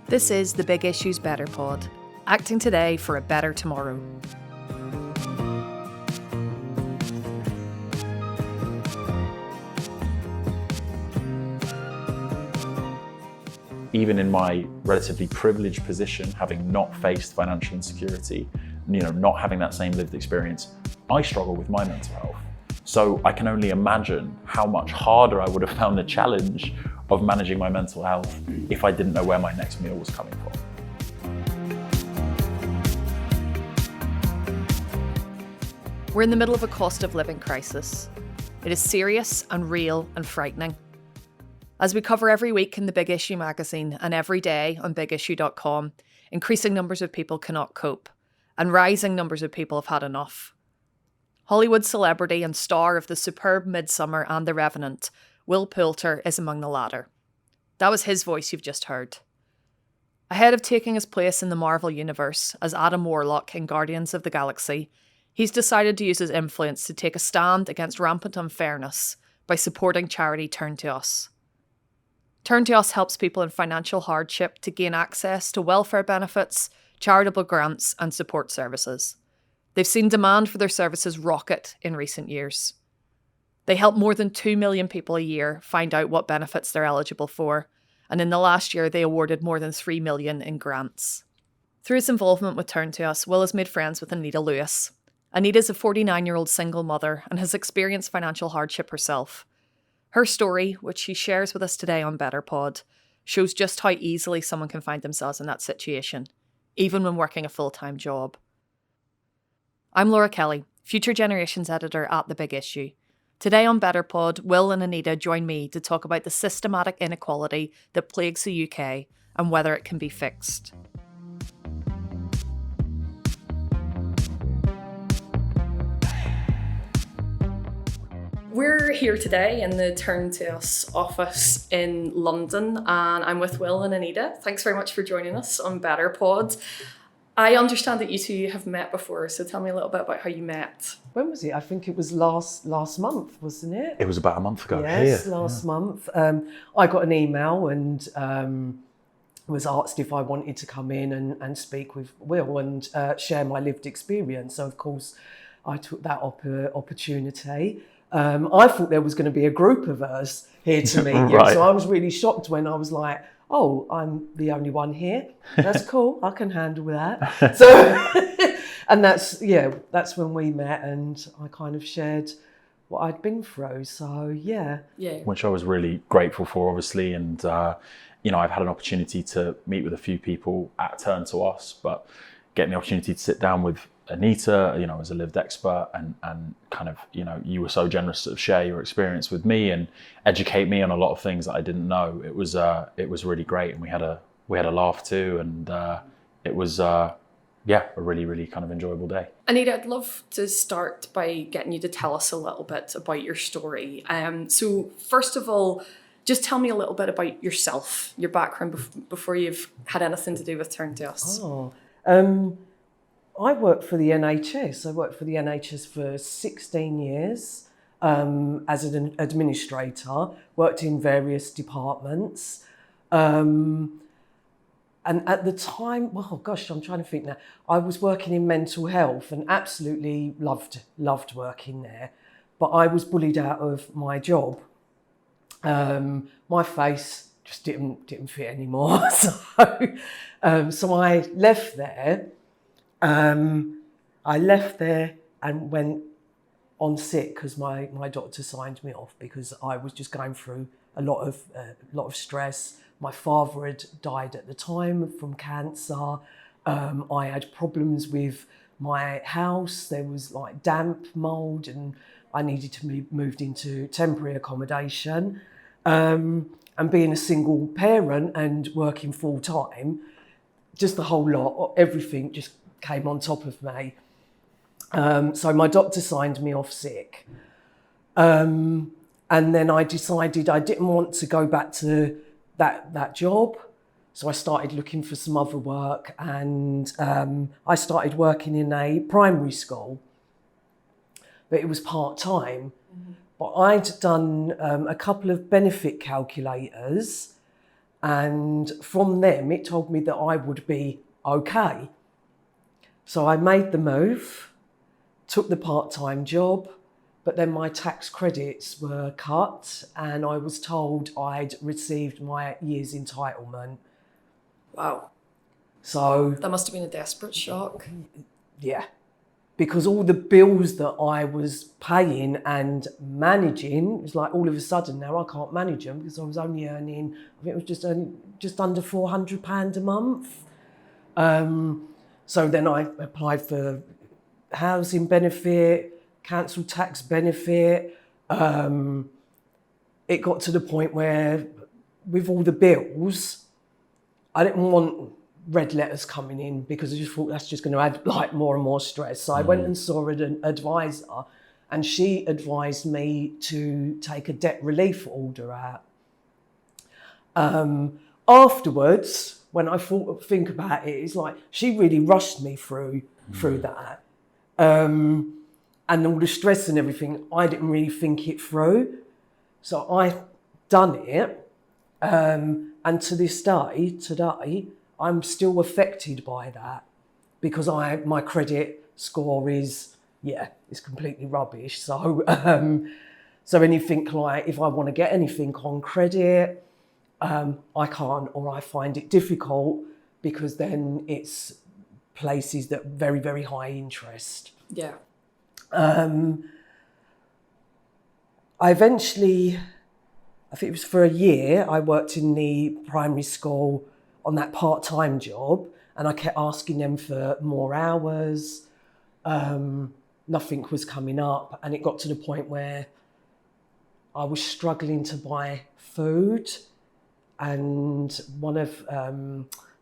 This is the Big Issues BetterPod, acting today for a better tomorrow. Even in my relatively privileged position, having not faced financial insecurity, not having that same lived experience, I struggle with my mental health. So I can only imagine how much harder I would have found the challenge of managing my mental health if I didn't know where my next meal was coming from. We're in the middle of a cost of living crisis. It is serious and real and frightening. As we cover every week in the Big Issue magazine and every day on bigissue.com, increasing numbers of people cannot cope, and rising numbers of people have had enough. Hollywood celebrity and star of the superb Midsommar and The Revenant, Will Poulter is among the latter. That was his voice you've just heard. Ahead of taking his place in the Marvel universe as Adam Warlock in Guardians of the Galaxy, he's decided to use his influence to take a stand against rampant unfairness by supporting charity Turn to Us. Turn to Us helps people in financial hardship to gain access to welfare benefits, charitable grants and support services. They've seen demand for their services rocket in recent years. They help more than 2 million people a year find out what benefits they're eligible for, and in the last year they awarded more than 3 million in grants. Through his involvement with Turn to Us, Will has made friends with Aneita Lewis. Aneita's a 49-year-old single mother and has experienced financial hardship herself. Her story, which she shares with us today on BetterPod, shows just how easily someone can find themselves in that situation, even when working a full-time job. I'm Laura Kelly, Future Generations editor at The Big Issue. Today on BetterPod, Will and Aneita join me to talk about the systematic inequality that plagues the UK and whether it can be fixed. We're here today in the Turn to Us office in London, and I'm with Will and Aneita. Thanks very much for joining us on BetterPod. I understand that you two have met before, so tell me a little bit about how you met. When was it? I think it was last month, wasn't it? It was about a month ago. Yes, last month. I got an email and was asked if I wanted to come in and speak with Will and share my lived experience. So, of course, I took that opportunity. I thought there was going to be a group of us here to meet you. Right. So I was really shocked when I was like, oh, I'm the only one here. That's cool. I can handle that. So, and that's when we met and I kind of shared what I'd been through. So, yeah. Which I was really grateful for, obviously. And, I've had an opportunity to meet with a few people at Turn to Us, but getting the opportunity to sit down with Aneita, as a lived expert and kind of, you were so generous to share your experience with me and educate me on a lot of things that I didn't know. It was really great. And we had a laugh too. And it was, a really, really kind of enjoyable day. Aneita, I'd love to start by getting you to tell us a little bit about your story. So first of all, just tell me a little bit about yourself, your background before you've had anything to do with Turn to Us. I worked for the NHS. I worked for the NHS for 16 years as an administrator, worked in various departments. And at the time, I'm trying to think now, I was working in mental health and absolutely loved working there. But I was bullied out of my job. My face just didn't fit anymore. So I left there. I left there and went on sick because my doctor signed me off because I was just going through a lot of stress. My father had died at the time from cancer. I had problems with my house. There was like damp, mould, and I needed to be moved into temporary accommodation. And being a single parent and working full time, just the whole lot, everything just came on top of me. So my doctor signed me off sick. And then I decided I didn't want to go back to that job. So I started looking for some other work and I started working in a primary school, but it was part-time. Mm-hmm. But I'd done a couple of benefit calculators And from them, it told me that I would be okay. So I made the move, took the part-time job, but then my tax credits were cut and I was told I'd received my year's entitlement. Wow. So That must have been a desperate shock. yeah, because all the bills that I was paying and managing, it was like all of a sudden now I can't manage them because I was only earning, I think it was just under £400 a month. So then I applied for housing benefit, council tax benefit. It got to the point where with all the bills, I didn't want red letters coming in because I just thought that's just going to add like more and more stress. So I went and saw an advisor and she advised me to take a debt relief order out. Afterwards, when I think about it, it's like she really rushed me through that. And all the stress and everything, I didn't really think it through. So I done it. And to this day, today, I'm still affected by that because my credit score is completely rubbish. So so anything like if I want to get anything on credit, I can't, or I find it difficult because then it's places that very, very high interest. Yeah. I eventually, I think it was for a year, I worked in the primary school on that part-time job and I kept asking them for more hours. Nothing was coming up and it got to the point where I was struggling to buy food and one of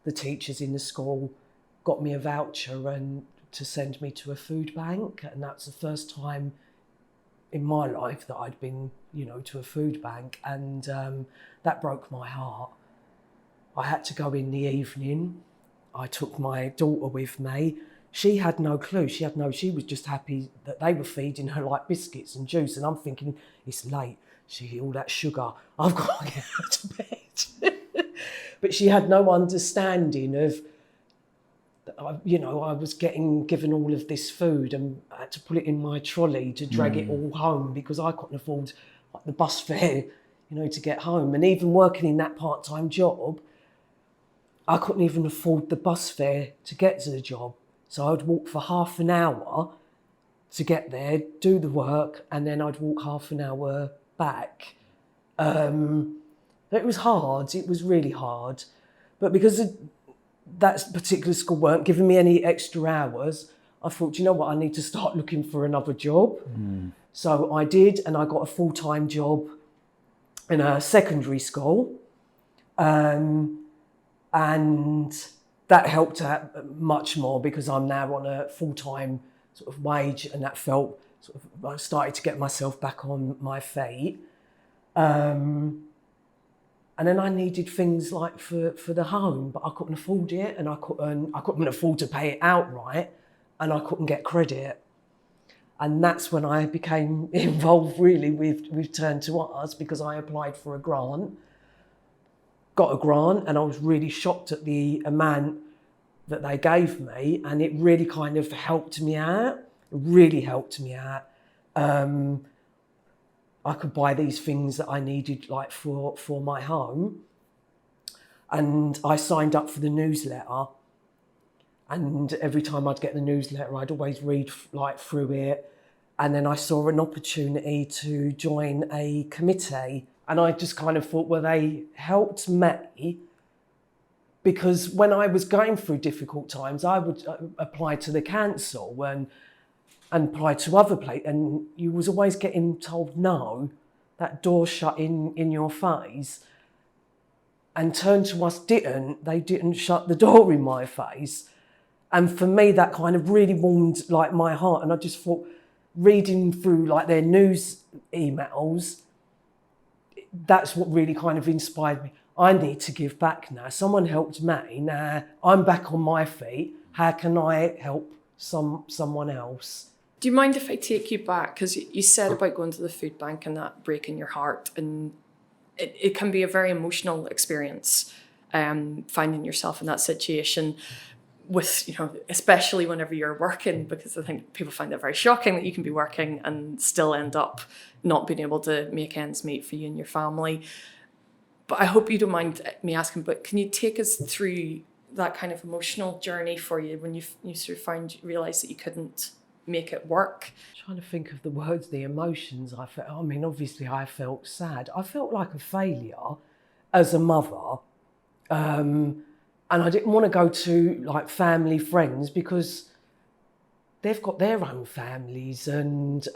the teachers in the school got me a voucher and to send me to a food bank, and that's the first time in my life that I'd been, to a food bank, and that broke my heart. I had to go in the evening. I took my daughter with me. She had no clue. She was just happy that they were feeding her like biscuits and juice, and I'm thinking, it's late. She all that sugar. I've got to get her to bed. But she had no understanding of, I was given all of this food and I had to put it in my trolley to drag it all home because I couldn't afford the bus fare, to get home. And even working in that part-time job, I couldn't even afford the bus fare to get to the job. So I'd walk for half an hour to get there, do the work, and then I'd walk half an hour back. It was hard. It was really hard. But because that particular school weren't giving me any extra hours, I thought, you know what, I need to start looking for another job. So I did, and I got a full-time job in a secondary school. And that helped out much more because I'm now on a full-time sort of wage, and that felt I started to get myself back on my feet. And then I needed things like for the home, but I couldn't afford it, and I couldn't afford to pay it outright, and I couldn't get credit. And that's when I became involved really with Turn to Us, because I applied for a grant, got a grant, and I was really shocked at the amount that they gave me, and it really kind of helped me out. It really helped me out. I could buy these things that I needed like for my home. And I signed up for the newsletter. And every time I'd get the newsletter, I'd always read through it. And then I saw an opportunity to join a committee. And I just kind of thought, well, they helped me because when I was going through difficult times, I would apply to the council and apply to other places, and you was always getting told no, that door shut in your face. And Turn to Us they didn't shut the door in my face. And for me, that kind of really warmed like my heart. And I just thought, reading through like their news emails, that's what really kind of inspired me. I need to give back now. Someone helped me, now I'm back on my feet. How can I help someone else? Do you mind if I take you back? Because you said about going to the food bank and that breaking your heart. And it can be a very emotional experience, finding yourself in that situation with, especially whenever you're working, because I think people find it very shocking that you can be working and still end up not being able to make ends meet for you and your family. But I hope you don't mind me asking, but can you take us through that kind of emotional journey for you when you sort of realised that you couldn't make it work? Trying to think of the words, the emotions I felt. I mean, obviously I felt sad. I felt like a failure as a mother. And I didn't want to go to like family, friends, because they've got their own families and,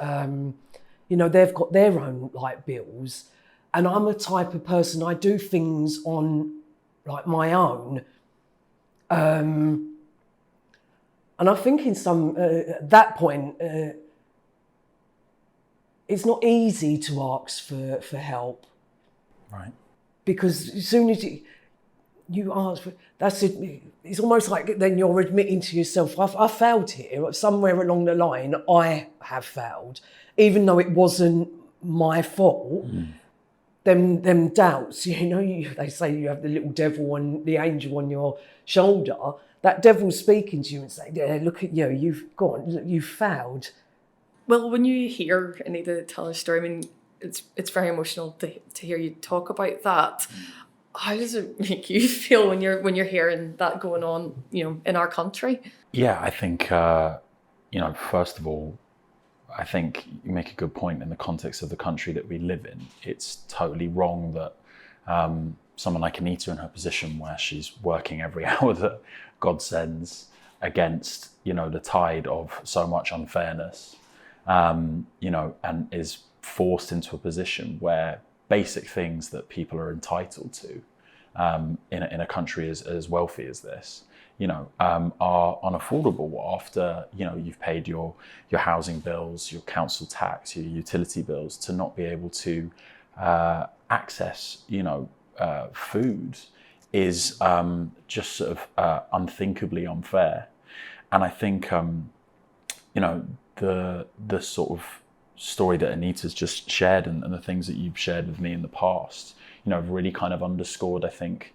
they've got their own like bills. And I'm a type of person, I do things on like my own. And I think in at that point, it's not easy to ask for help. Right. Because as soon as you ask for, that's it. It's almost like then you're admitting to yourself, I failed here. Somewhere along the line, I have failed, even though it wasn't my fault. Them doubts, they say you have the little devil and the angel on your shoulder. That devil's speaking to you and saying, "Yeah, look at you. You've failed." Well, when you hear Aneita tell her story, I mean, it's very emotional to hear you talk about that. How does it make you feel when you're hearing that going on, in our country? Yeah, I think first of all, I think you make a good point in the context of the country that we live in. It's totally wrong that someone like Aneita in her position, where she's working every hour that God sends against, the tide of so much unfairness, and is forced into a position where basic things that people are entitled to in a country as wealthy as this, are unaffordable after, you've paid your housing bills, your council tax, your utility bills, to not be able to access, food is just sort of unthinkably unfair. And I think, the sort of story that Aneita's just shared and the things that you've shared with me in the past, have really kind of underscored, I think,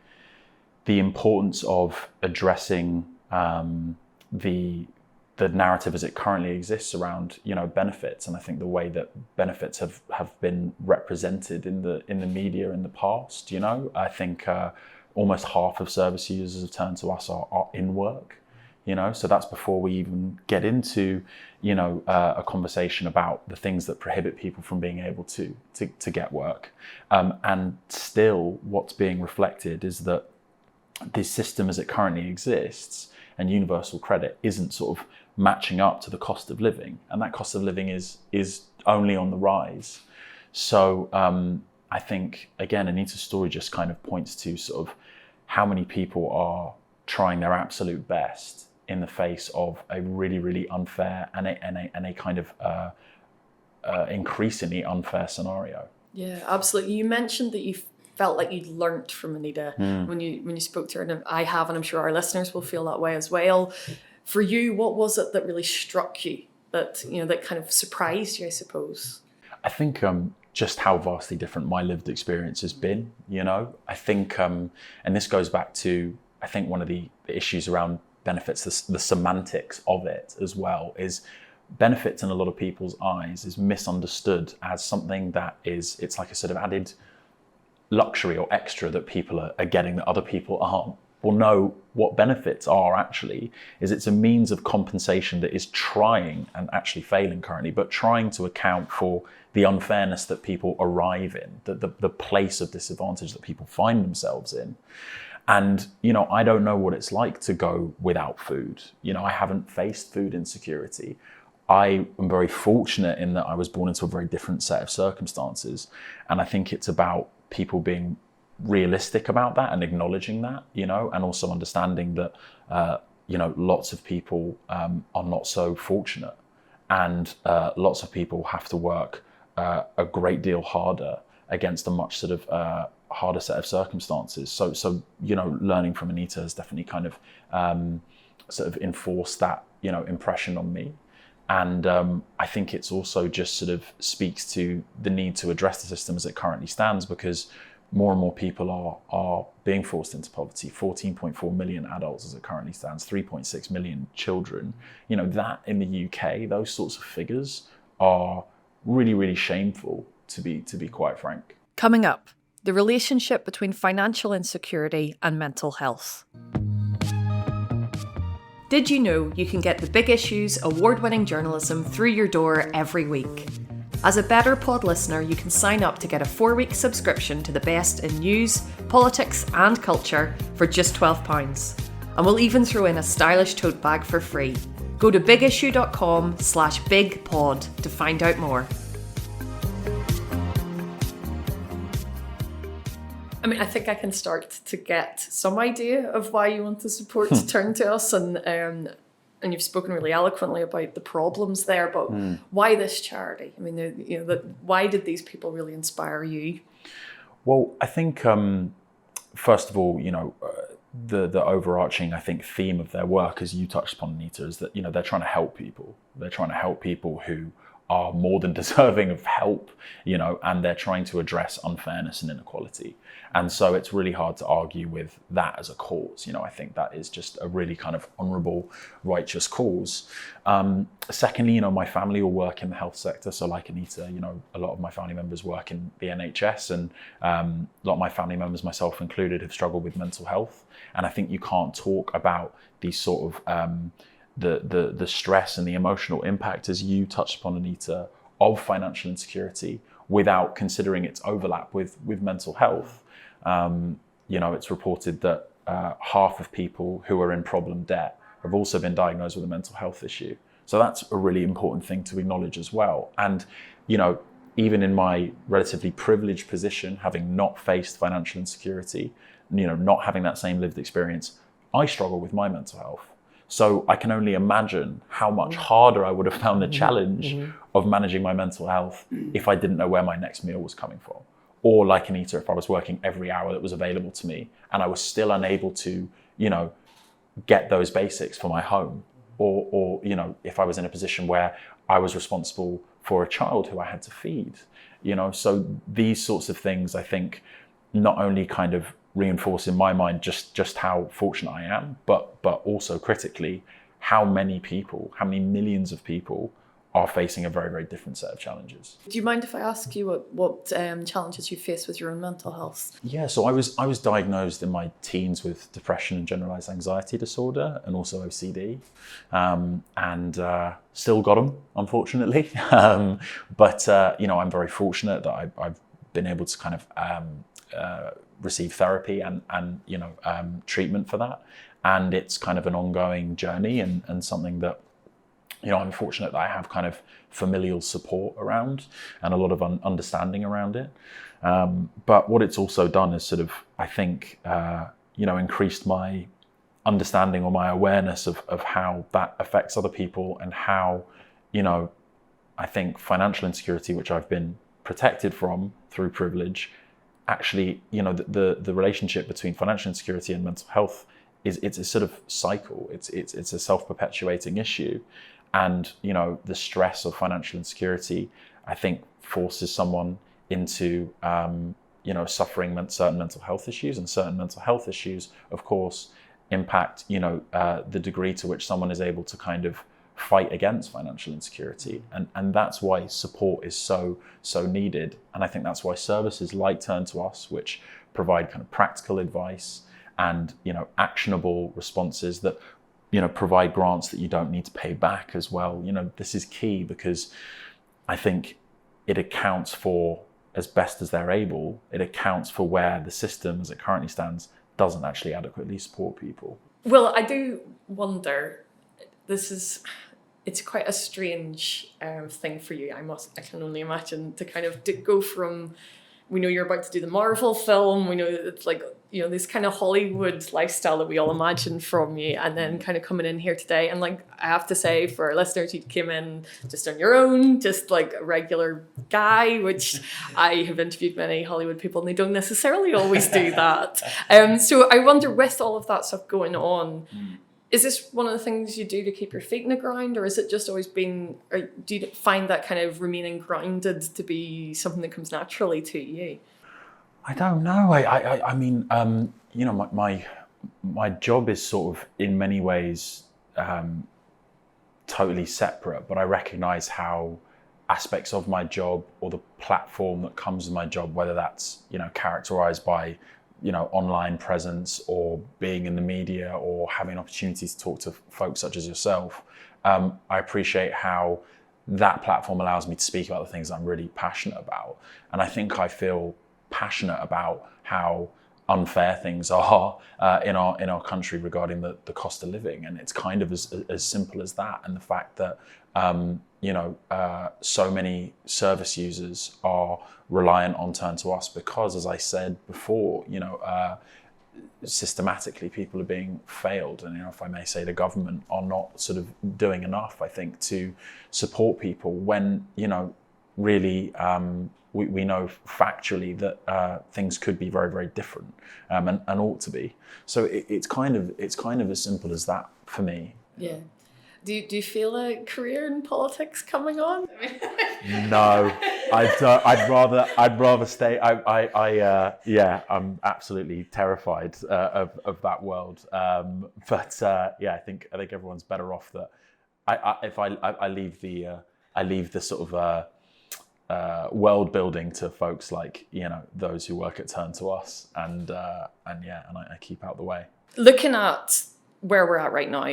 the importance of addressing the narrative as it currently exists around, benefits. And I think the way that benefits have been represented in the media in the past, I think almost half of service users have turned to us are in work, so that's before we even get into, a conversation about the things that prohibit people from being able to get work. And still what's being reflected is that this system as it currently exists and universal credit isn't sort of matching up to the cost of living. And that cost of living is only on the rise. So I think, again, Aneita's story just kind of points to sort of how many people are trying their absolute best in the face of a really, really unfair and a kind of increasingly unfair scenario. Yeah, absolutely. You mentioned that you felt like you'd learnt from Aneita when you spoke to her, and I have, and I'm sure our listeners will feel that way as well. For you, what was it that really struck you, that that kind of surprised you, I suppose? I think just how vastly different my lived experience has been. I think, and this goes back to, I think, one of the issues around benefits, the semantics of it as well, is benefits in a lot of people's eyes is misunderstood as something that it's like a sort of added luxury or extra that people are getting that other people aren't. Well, no, what benefits are actually is it's a means of compensation that is trying, and actually failing currently, but trying to account for the unfairness that people arrive in, the place of disadvantage that people find themselves in. And, I don't know what it's like to go without food. I haven't faced food insecurity. I am very fortunate in that I was born into a very different set of circumstances. And I think it's about people being realistic about that and acknowledging that, and also understanding that, lots of people are not so fortunate, and lots of people have to work a great deal harder against a much sort of harder set of circumstances. So learning from Aneita has definitely kind of sort of enforced that, impression on me. And I think it's also just sort of speaks to the need to address the system as it currently stands, because more and more people are being forced into poverty. 14.4 million adults as it currently stands, 3.6 million children. You know, that in the UK, those sorts of figures are really, really shameful, to be quite frank. Coming up, the relationship between financial insecurity and mental health. Did you know you can get the Big Issues award-winning journalism through your door every week? As a BetterPod listener, you can sign up to get a 4-week subscription to the best in news, politics and culture for just £12. And we'll even throw in a stylish tote bag for free. Go to bigissue.com/bigpod to find out more. I mean, I think I can start to get some idea of why you want the support to turn to us, and you've spoken really eloquently about the problems there. But why this charity? I mean, why did these people really inspire you? Well, I think first of all, the overarching, I think, theme of their work, as you touched upon, Anita, is that they're trying to help people. They're trying to help people who are more than deserving of help, and they're trying to address unfairness and inequality. And so it's really hard to argue with that as a cause. I think that is just a really kind of honourable, righteous cause. Secondly, my family all work in the health sector. So like Anita, a lot of my family members work in the NHS, and a lot of my family members, myself included, have struggled with mental health. And I think you can't talk about these sort of the stress and the emotional impact, as you touched upon, Anita, of financial insecurity without considering its overlap with mental health. It's reported that half of people who are in problem debt have also been diagnosed with a mental health issue. So that's a really important thing to acknowledge as well. And, even in my relatively privileged position, having not faced financial insecurity, not having that same lived experience, I struggle with my mental health. So I can only imagine how much harder I would have found the challenge of managing my mental health if I didn't know where my next meal was coming from. Or like Anita, if I was working every hour that was available to me and I was still unable to, get those basics for my home. Or if I was in a position where I was responsible for a child who I had to feed. So these sorts of things, I think, not only kind of reinforce in my mind just how fortunate I am, but also critically, how many millions of people are facing a very, very different set of challenges. Do you mind if I ask you what challenges you face with your own mental health? Yeah, so I was diagnosed in my teens with depression and generalized anxiety disorder, and also OCD, and still got them, unfortunately. But I'm very fortunate that I've been able to kind of receive therapy and treatment for that, and it's kind of an ongoing journey and something that I'm fortunate that I have kind of familial support around and a lot of understanding around it. But what it's also done is sort of, I think, increased my understanding or my awareness of how that affects other people, and how, I think financial insecurity, which I've been protected from through privilege, actually, the relationship between financial insecurity and mental health it's a sort of cycle. It's a self-perpetuating issue. And, the stress of financial insecurity, I think, forces someone into, suffering certain mental health issues, and certain mental health issues, of course, impact, the degree to which someone is able to kind of fight against financial insecurity. And that's why support is so needed. And I think that's why services like Turn to Us, which provide kind of practical advice and, actionable responses that, provide grants that you don't need to pay back as well. This is key, because I think it accounts for, as best as they're able, it accounts for where the system as it currently stands doesn't actually adequately support people. Well, I do wonder, it's quite a strange thing for you. I can only imagine, to kind of go from, we know you're about to do the Marvel film, we know it's like, this kind of Hollywood lifestyle that we all imagine from you, and then kind of coming in here today. And like, I have to say, for our listeners, you came in just on your own, just like a regular guy, which I have interviewed many Hollywood people and they don't necessarily always do that. So I wonder, with all of that stuff going on, is this one of the things you do to keep your feet in the ground, or is it just always been, or do you find that kind of remaining grounded to be something that comes naturally to you? I don't know. I mean, you know, my job is sort of in many ways totally separate, but I recognise how aspects of my job or the platform that comes with my job, whether that's, you know, characterised by, you know, online presence or being in the media or having opportunities to talk to folks such as yourself, I appreciate how that platform allows me to speak about the things I'm really passionate about. And I think I feel passionate about how unfair things are in our country regarding the cost of living, and it's kind of as simple as that. And the fact that you know, so many service users are reliant on Turn to Us because, as I said before, you know, systematically people are being failed, and, you know, if I may say, the government are not sort of doing enough, I think, to support people when, you know, really we know factually that things could be very, very different, and ought to be. So it's kind of as simple as that for me. Yeah. Do you feel a career in politics coming on? No, I'd rather stay. I'm absolutely terrified of that world. But I think everyone's better off that if I leave the sort of world building to folks like, you know, those who work at Turn to Us, and I keep out the way. Looking at where we're at right now,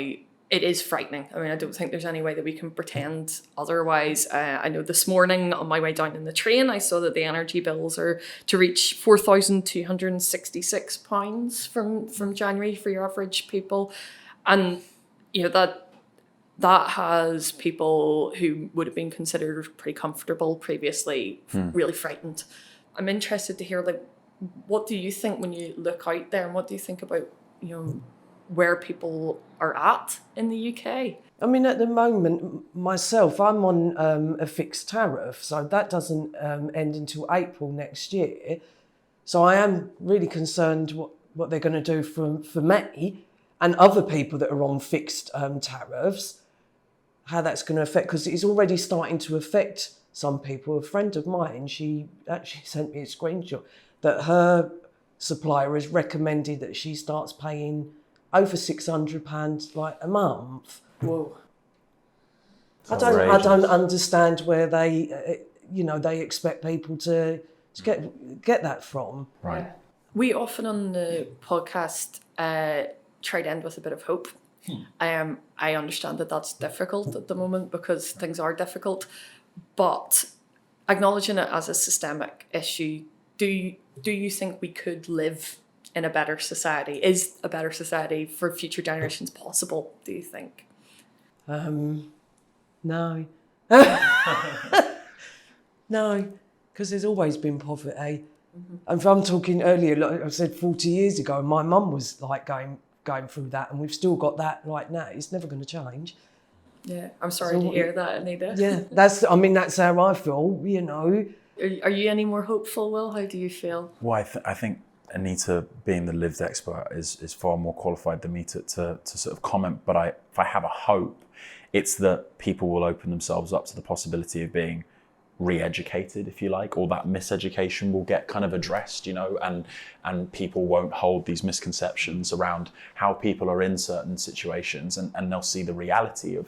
it is frightening. I mean, I don't think there's any way that we can pretend otherwise. I know this morning on my way down in the train, I saw that the energy bills are to reach £4,266 from January for your average people. And, you know, that has people who would have been considered pretty comfortable previously really frightened. I'm interested to hear, like, what do you think when you look out there, and what do you think about, you know, where people are at in the UK? I mean, at the moment, myself, I'm on a fixed tariff, so that doesn't end until April next year. So I am really concerned what they're going to do for me and other people that are on fixed tariffs, how that's going to affect, because it's already starting to affect some people. A friend of mine, she actually sent me a screenshot that her supplier has recommended that she starts paying over £600 like a month. Whoa! I don't understand where they, you know, they expect people to get that from. Right. Yeah. We often on the podcast try to end with a bit of hope. I understand that that's difficult at the moment because things are difficult, but acknowledging it as a systemic issue, do you think we could live in a better society? Is a better society for future generations possible, do you think? No. No, because there's always been poverty. And if I'm talking earlier, like I said, 40 years ago, my mum was like going through that, and we've still got that right now. It's never going to change. Yeah, I'm sorry to hear that, Aneita. Yeah, that's how I feel, you know. Are you any more hopeful, Will? How do you feel? Well, I think Aneita, being the lived expert, is far more qualified than me to sort of comment. But if I have a hope, it's that people will open themselves up to the possibility of being re-educated, if you like, or that miseducation will get kind of addressed, you know, and people won't hold these misconceptions around how people are in certain situations, and they'll see the reality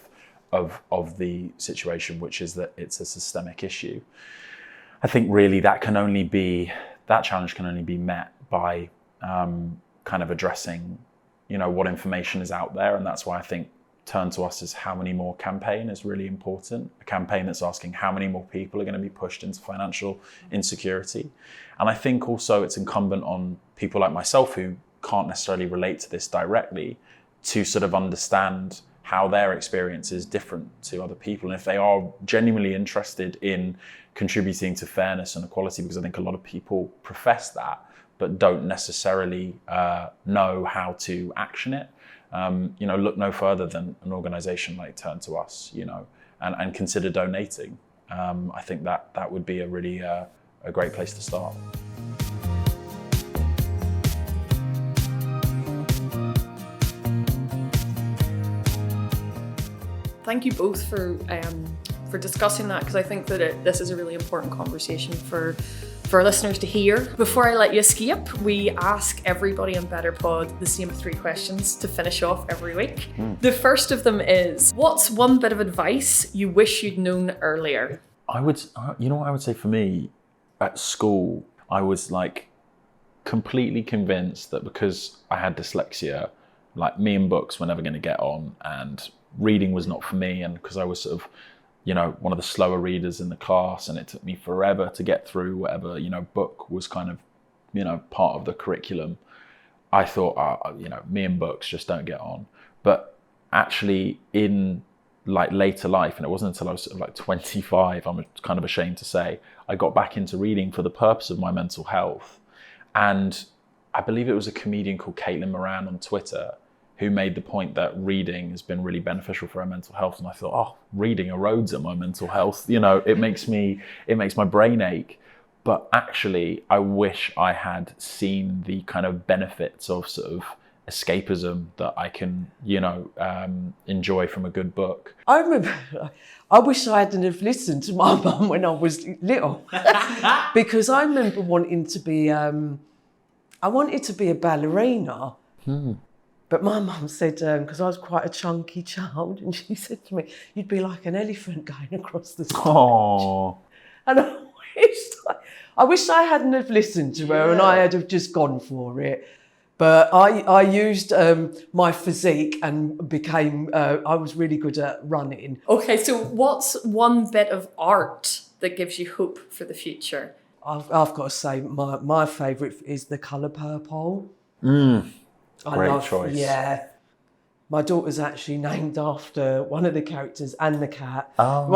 of the situation, which is that it's a systemic issue. I think really that challenge can only be met by kind of addressing, you know, what information is out there. And that's why I think Turn to Us is How Many More campaign is really important. A campaign that's asking how many more people are going to be pushed into financial insecurity. And I think also it's incumbent on people like myself who can't necessarily relate to this directly to sort of understand how their experience is different to other people. And if they are genuinely interested in contributing to fairness and equality, because I think a lot of people profess that, but don't necessarily know how to action it, you know, look no further than an organisation like Turn to Us, you know, and consider donating. I think that would be a really a great place to start. Thank you both for discussing that, because I think that this is a really important conversation for for our listeners to hear. Before I let you escape, we ask everybody on BetterPod the same 3 questions to finish off every week. The first of them is, what's one bit of advice you wish you'd known earlier? I would, you know what I would say for me? At school, I was like completely convinced that because I had dyslexia, like me and books were never going to get on, and reading was not for me. And because I was sort of, one of the slower readers in the class, and it took me forever to get through whatever, book was kind of, part of the curriculum. I thought, me and books just don't get on. But actually in like later life, and it wasn't until I was sort of like 25, I'm kind of ashamed to say, I got back into reading for the purpose of my mental health. And I believe it was a comedian called Caitlin Moran on Twitter who made the point that reading has been really beneficial for our mental health. And I thought, reading erodes at my mental health. It makes my brain ache. But actually, I wish I had seen the kind of benefits of sort of escapism that I can, enjoy from a good book. I remember, I wish I hadn't have listened to my mum when I was little, because I remember wanting to be, I wanted to be a ballerina. But my mum said, because I was quite a chunky child, and she said to me, you'd be like an elephant going across the stage. Oh. And I wish I hadn't have listened to her, and I had have just gone for it. But I used my physique and became, I was really good at running. Okay, so what's one bit of art that gives you hope for the future? I've got to say, my favourite is The Colour Purple. Great choice. Yeah. My daughter's actually named after one of the characters and the cat. Oh,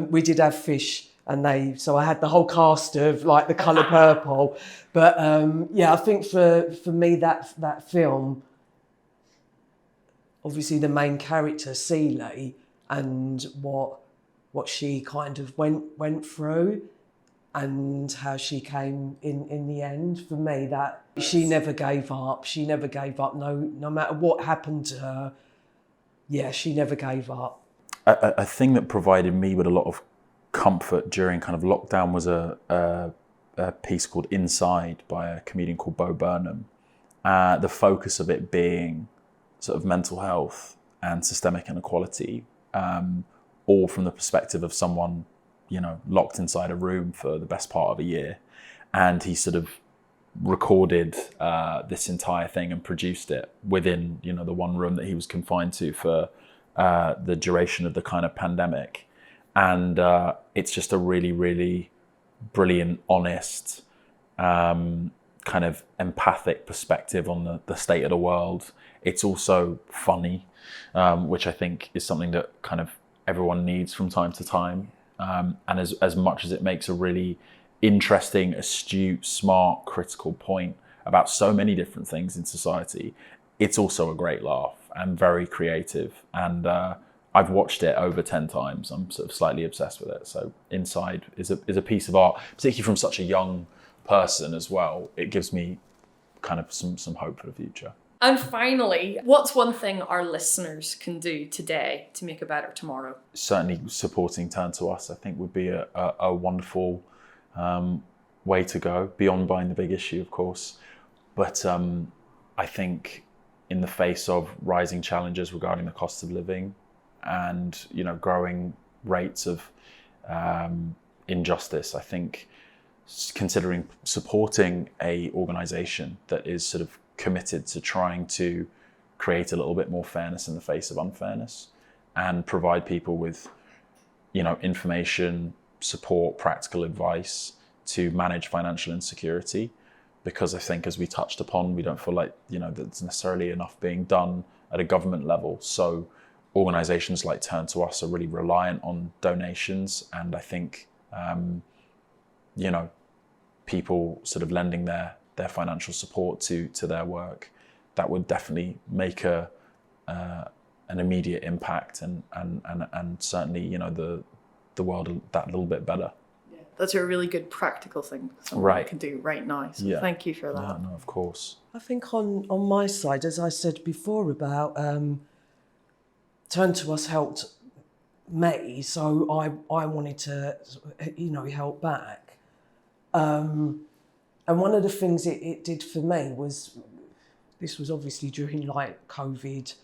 We did have fish, and so I had the whole cast of like The Colour Purple. But I think for me that film, obviously the main character Celie and what she kind of went through, and how she came in the end. For me, that she never gave up. She never gave up. No matter what happened to her. Yeah, she never gave up. A thing that provided me with a lot of comfort during kind of lockdown was a piece called Inside by a comedian called Bo Burnham. The focus of it being sort of mental health and systemic inequality, all from the perspective of someone, locked inside a room for the best part of a year. And he sort of recorded this entire thing and produced it within, the one room that he was confined to for the duration of the kind of pandemic. And it's just a really, really brilliant, honest, kind of empathic perspective on the state of the world. It's also funny, which I think is something that kind of everyone needs from time to time. And as much as it makes a really interesting, astute, smart, critical point about so many different things in society, it's also a great laugh and very creative. And I've watched it over 10 times. I'm sort of slightly obsessed with it. So Inside is a piece of art, particularly from such a young person as well. It gives me kind of some hope for the future. And finally, what's one thing our listeners can do today to make a better tomorrow? Certainly supporting Turn to Us, I think, would be a wonderful way to go, beyond buying the big issue, of course. But I think in the face of rising challenges regarding the cost of living and, growing rates of injustice, I think considering supporting a organisation that is sort of committed to trying to create a little bit more fairness in the face of unfairness and provide people with, information, support, practical advice to manage financial insecurity. Because I think, as we touched upon, we don't feel like, there's necessarily enough being done at a government level. So organisations like Turn to Us are really reliant on donations. And I think, people sort of lending their financial support to their work, that would definitely make an immediate impact and certainly, the world that little bit better. Yeah, that's a really good practical thing someone can do right now. So thank you for that. Yeah, no, of course. I think on my side, as I said before about Turn to Us helped me, so I wanted to, help back. And one of the things it did for me was, this was obviously during like COVID,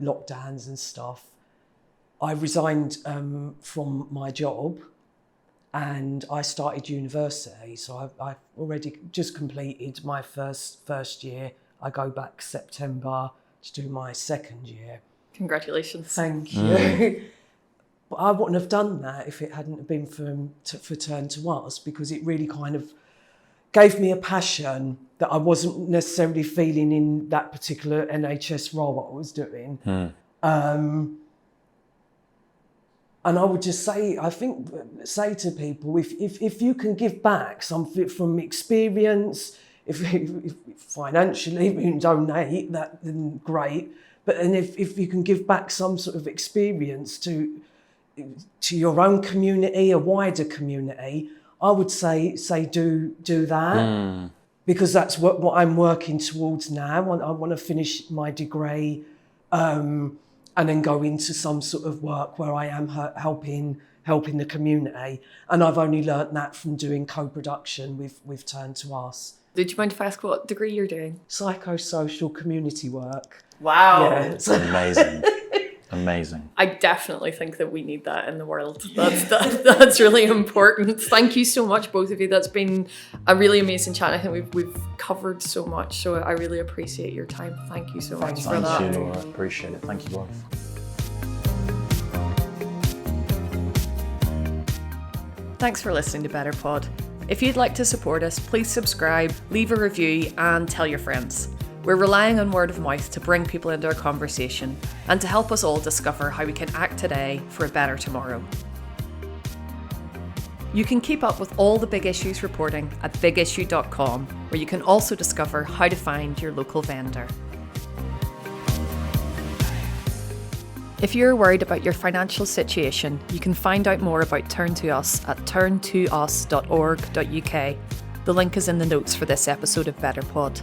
lockdowns and stuff. I resigned from my job and I started university. So I've already just completed my first year. I go back September to do my second year. Congratulations. Thank you. But I wouldn't have done that if it hadn't been for Turn to Us, because it really kind of gave me a passion that I wasn't necessarily feeling in that particular NHS role that I was doing. And I would just say to people, if you can give back something from experience, if financially you can donate, that then great. But then if you can give back some sort of experience to your own community, a wider community, I would say do that. Because that's what I'm working towards now. I want to finish my degree and then go into some sort of work where I am helping the community. And I've only learnt that from doing co-production with Turn to Us. Did you mind if I ask what degree you're doing? Psychosocial community work. Wow. Yeah. Amazing. Amazing. I definitely think that we need that in the world. That's really important. Thank you so much, both of you. That's been a really amazing chat. I think we've covered so much, so I really appreciate your time. Thank you so much for that. Thank you, Laura. Appreciate it. Thank you both. Thanks for listening to BetterPod. If you'd like to support us, please subscribe, leave a review, and tell your friends. We're relying on word of mouth to bring people into our conversation and to help us all discover how we can act today for a better tomorrow. You can keep up with all the Big Issues reporting at bigissue.com, where you can also discover how to find your local vendor. If you're worried about your financial situation, you can find out more about Turn to Us at turntous.org.uk. The link is in the notes for this episode of BetterPod.